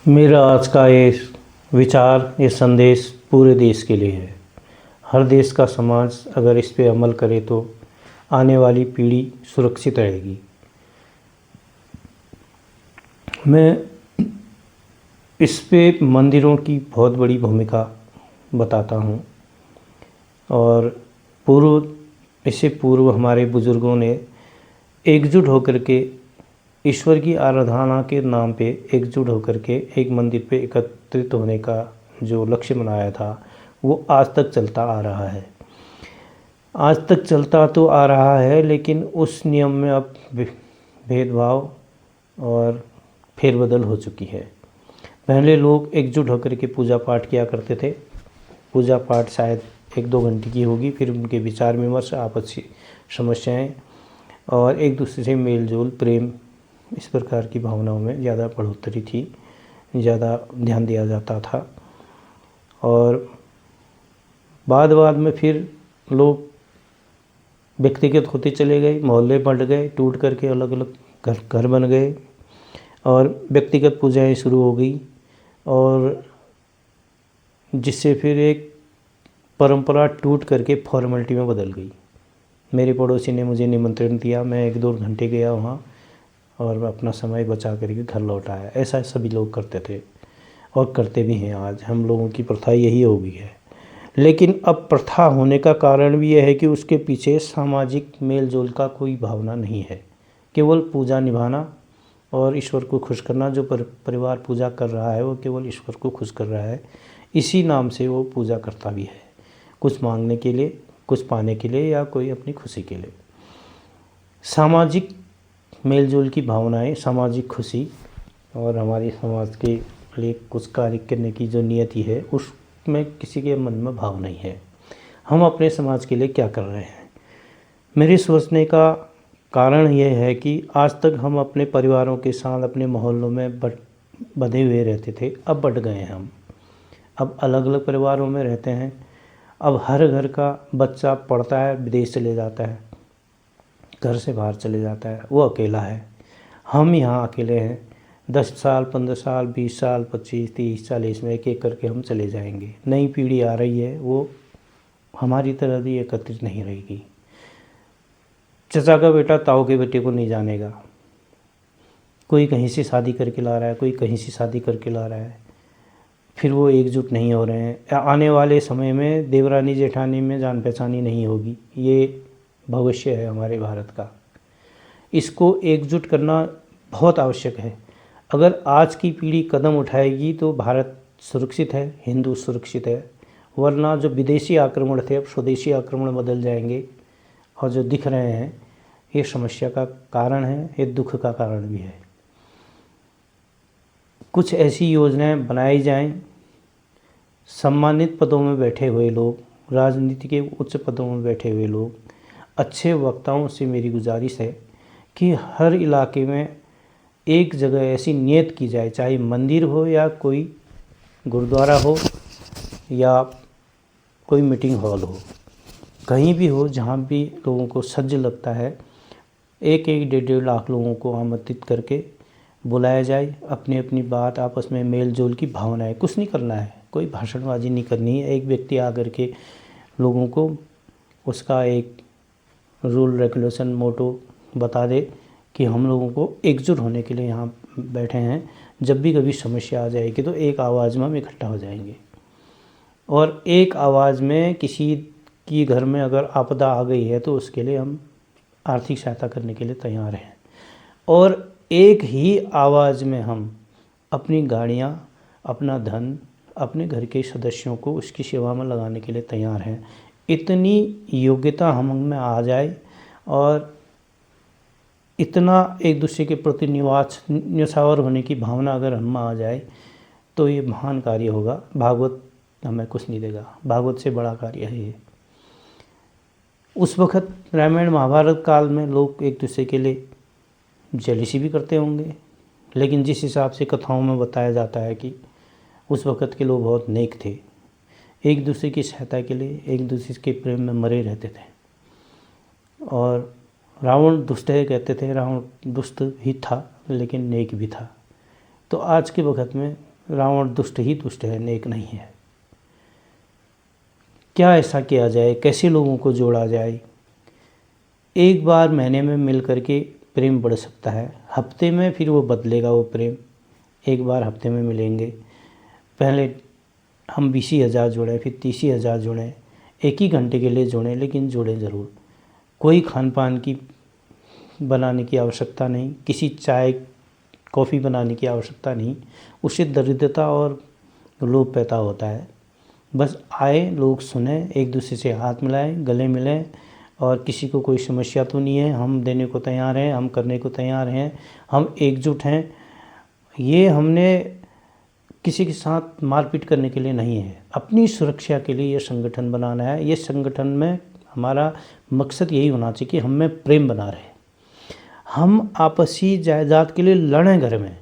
मेरा आज का ये विचार, ये संदेश पूरे देश के लिए है। हर देश का समाज अगर इस पे अमल करे तो आने वाली पीढ़ी सुरक्षित रहेगी। मैं इस पे मंदिरों की बहुत बड़ी भूमिका बताता हूँ। और इससे पूर्व हमारे बुज़ुर्गों ने एकजुट होकर के ईश्वर की आराधना के नाम पे एकजुट होकर के एक मंदिर पे एकत्रित होने का जो लक्ष्य बनाया था, वो आज तक चलता आ रहा है। आज तक चलता तो आ रहा है, लेकिन उस नियम में अब भेदभाव और फेरबदल हो चुकी है। पहले लोग एकजुट होकर के पूजा पाठ किया करते थे। पूजा पाठ शायद 1-2 घंटे की होगी, फिर उनके विचार विमर्श, आपसी समस्याएं और एक दूसरे से मेल जोल, प्रेम, इस प्रकार की भावनाओं में ज़्यादा बढ़ोतरी थी, ज़्यादा ध्यान दिया जाता था। और बाद में फिर लोग व्यक्तिगत होते चले गए, मोहल्ले बंट गए, टूट करके अलग अलग घर बन गए और व्यक्तिगत पूजाएं शुरू हो गई, और जिससे फिर एक परंपरा टूट करके फॉर्मेलिटी में बदल गई। मेरे पड़ोसी ने मुझे निमंत्रण दिया, मैं 1-2 घंटे गया वहाँ और अपना समय बचा करके घर लौट आया। ऐसा सभी लोग करते थे और करते भी हैं। आज हम लोगों की प्रथा यही हो गई है। लेकिन अब प्रथा होने का कारण भी यह है कि उसके पीछे सामाजिक मेल जोल का कोई भावना नहीं है। केवल पूजा निभाना और ईश्वर को खुश करना। जो परिवार पूजा कर रहा है वो केवल ईश्वर को खुश कर रहा है, इसी नाम से वो पूजा करता भी है, कुछ मांगने के लिए, कुछ पाने के लिए, या कोई अपनी खुशी के लिए। सामाजिक मेलजोल की भावनाएं, सामाजिक खुशी और हमारे समाज के लिए कुछ कार्य करने की जो नियति है, उसमें किसी के मन में भाव नहीं है। हम अपने समाज के लिए क्या कर रहे हैं? मेरे सोचने का कारण यह है कि आज तक हम अपने परिवारों के साथ अपने मोहल्लों में बंधे हुए रहते थे। अब बढ़ गए हैं हम, अब अलग अलग परिवारों में रहते हैं। अब हर घर का बच्चा पढ़ता है, विदेश चले जाता है, घर से बाहर चले जाता है, वो अकेला है। हम यहाँ अकेले हैं। 10 साल, 15 साल, 20 साल, 25, 30, 40 में एक एक करके हम चले जाएंगे। नई पीढ़ी आ रही है, वो हमारी तरह भी एकत्रित नहीं रहेगी। चचा का बेटा ताऊ के बेटे को नहीं जानेगा। कोई कहीं से शादी करके ला रहा है, कोई कहीं से शादी करके ला रहा है, फिर वो एकजुट नहीं हो रहे हैं। आने वाले समय में देवरानी जेठानी में जान पहचानी नहीं होगी। ये भविष्य है हमारे भारत का। इसको एकजुट करना बहुत आवश्यक है। अगर आज की पीढ़ी कदम उठाएगी तो भारत सुरक्षित है, हिंदू सुरक्षित है। वरना जो विदेशी आक्रमण थे, अब स्वदेशी आक्रमण बदल जाएंगे, और जो दिख रहे हैं, ये समस्या का कारण है, ये दुख का कारण भी है। कुछ ऐसी योजनाएं बनाई जाएं। सम्मानित पदों में बैठे हुए लोग, राजनीति के उच्च पदों में बैठे हुए लोग, अच्छे वक्ताओं से मेरी गुजारिश है कि हर इलाके में एक जगह ऐसी नियत की जाए, चाहे मंदिर हो या कोई गुरुद्वारा हो या कोई मीटिंग हॉल हो, कहीं भी हो, जहाँ भी लोगों को सज्ज लगता है, 1-1, 1.5 लाख लोगों को आमंत्रित करके बुलाया जाए। अपनी अपनी बात, आपस में मेल जोल की भावना है। कुछ नहीं करना है, कोई भाषणबाजी नहीं करनी है। एक व्यक्ति आकर के लोगों को उसका एक रूल रेगुलेशन मोटो बता दे कि हम लोगों को एकजुट होने के लिए यहाँ बैठे हैं। जब भी कभी समस्या आ जाएगी तो एक आवाज़ में हम इकट्ठा हो जाएंगे, और एक आवाज़ में किसी की घर में अगर आपदा आ गई है तो उसके लिए हम आर्थिक सहायता करने के लिए तैयार हैं। और एक ही आवाज़ में हम अपनी गाड़ियाँ, अपना धन, अपने घर के सदस्यों को उसकी सेवा में लगाने के लिए तैयार हैं। इतनी योग्यता हम में आ जाए और इतना एक दूसरे के प्रति न्यौछावर होने की भावना अगर हम में आ जाए तो ये महान कार्य होगा। भागवत हमें कुछ नहीं देगा, भागवत से बड़ा कार्य है ये। उस वक़्त रामायण महाभारत काल में लोग एक दूसरे के लिए जेलिसी भी करते होंगे, लेकिन जिस हिसाब से कथाओं में बताया जाता है कि उस वक़्त के लोग बहुत नेक थे, एक दूसरे की सहायता के लिए, एक दूसरे के प्रेम में मरे रहते थे। और रावण दुष्ट है कहते थे, रावण दुष्ट ही था लेकिन नेक भी था। तो आज के वक़्त में रावण दुष्ट ही दुष्ट है, नेक नहीं है। क्या ऐसा किया जाए, कैसे लोगों को जोड़ा जाए? एक बार महीने में मिल करके प्रेम बढ़ सकता है, हफ्ते में फिर वो बदलेगा वो प्रेम। एक बार हफ्ते में मिलेंगे, पहले हम 20,000 जोड़ें, फिर 30,000 जोड़ें, एक ही घंटे के लिए जोड़ें, लेकिन जोड़ें ज़रूर। कोई खान पान की बनाने की आवश्यकता नहीं, किसी चाय कॉफ़ी बनाने की आवश्यकता नहीं, उससे दरिद्रता और लोभ पैदा होता है। बस आए, लोग सुने, एक दूसरे से हाथ मिलाएं, गले मिलें, और किसी को कोई समस्या तो नहीं है, हम देने को तैयार हैं, हम करने को तैयार हैं, हम एकजुट हैं। ये हमने किसी के साथ मारपीट करने के लिए नहीं है, अपनी सुरक्षा के लिए ये संगठन बनाना है। ये संगठन में हमारा मकसद यही होना चाहिए कि हम में प्रेम बना रहे, हम आपसी जायदाद के लिए लड़ें, घर में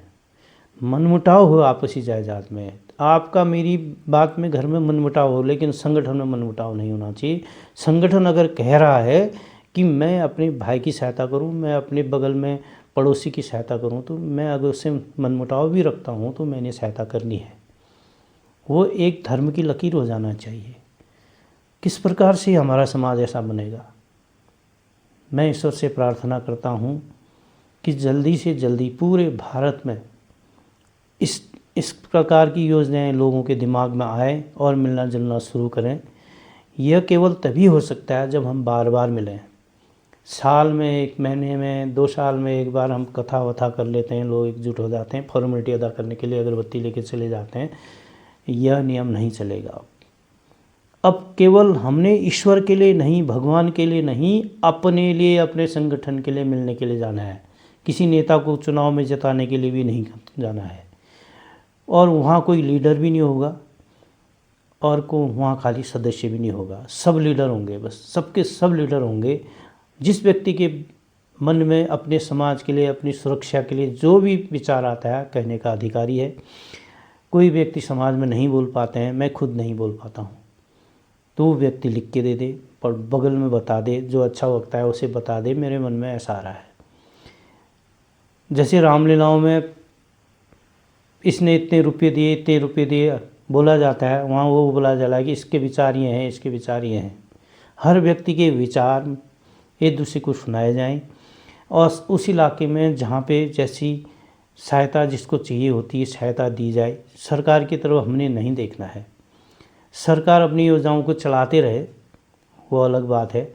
मनमुटाव हो आपसी जायदाद में, आपका मेरी बात में घर में मनमुटाव हो, लेकिन संगठन में मनमुटाव नहीं होना चाहिए। संगठन अगर कह रहा है कि मैं अपने भाई की सहायता करूं, मैं अपने बगल में पड़ोसी की सहायता करूं, तो मैं अगर उससे मनमुटाव भी रखता हूं तो मैंने सहायता करनी है। वो एक धर्म की लकीर हो जाना चाहिए। किस प्रकार से हमारा समाज ऐसा बनेगा? मैं ईश्वर से प्रार्थना करता हूं कि जल्दी से जल्दी पूरे भारत में इस प्रकार की योजनाएं लोगों के दिमाग में आए और मिलना जुलना शुरू करें। यह केवल तभी हो सकता है जब हम बार बार मिलें। साल में, एक महीने में, 2 साल में एक बार हम कथा वथा कर लेते हैं, लोग एकजुट हो जाते हैं, फॉर्मेलिटी अदा करने के लिए अगरबत्ती लेके चले जाते हैं। यह नियम नहीं चलेगा। अब केवल हमने ईश्वर के लिए नहीं, भगवान के लिए नहीं, अपने लिए, अपने संगठन के लिए मिलने के लिए जाना है। किसी नेता को चुनाव में जिताने के लिए भी नहीं जाना है, और वहाँ कोई लीडर भी नहीं होगा, और वहाँ खाली सदस्य भी नहीं होगा, सब लीडर होंगे। बस सबके सब लीडर होंगे। जिस व्यक्ति के मन में अपने समाज के लिए, अपनी सुरक्षा के लिए जो भी विचार आता है, कहने का अधिकारी है। कोई व्यक्ति समाज में नहीं बोल पाते हैं, मैं खुद नहीं बोल पाता हूँ, तो वो व्यक्ति लिख के दे दे, पर बगल में बता दे, जो अच्छा लगता है उसे बता दे, मेरे मन में ऐसा आ रहा है। जैसे रामलीलाओं में इसने इतने रुपये दिए, इतने रुपये दिए बोला जाता है, वहाँ वो बोला जा रहा है कि इसके विचार ये हैं, इसके विचार ये हैं। हर व्यक्ति के विचार एक दूसरे को सुनाए जाएं, और उस इलाके में जहाँ पे जैसी सहायता जिसको चाहिए होती है, सहायता दी जाए। सरकार की तरफ हमने नहीं देखना है। सरकार अपनी योजनाओं को चलाते रहे, वो अलग बात है।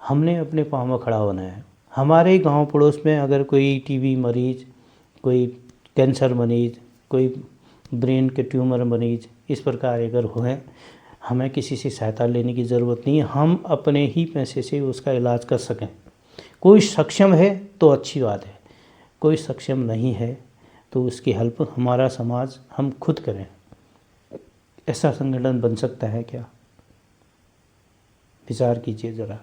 हमने अपने पाँव में खड़ा होना है। हमारे गांव पड़ोस में अगर कोई टीबी मरीज, कोई कैंसर मरीज, कोई ब्रेन के ट्यूमर मरीज, इस प्रकार अगर हुए, हमें किसी से सहायता लेने की ज़रूरत नहीं है। हम अपने ही पैसे से उसका इलाज कर सकें। कोई सक्षम है तो अच्छी बात है, कोई सक्षम नहीं है तो उसकी हेल्प हमारा समाज, हम खुद करें। ऐसा संगठन बन सकता है क्या? विचार कीजिए ज़रा।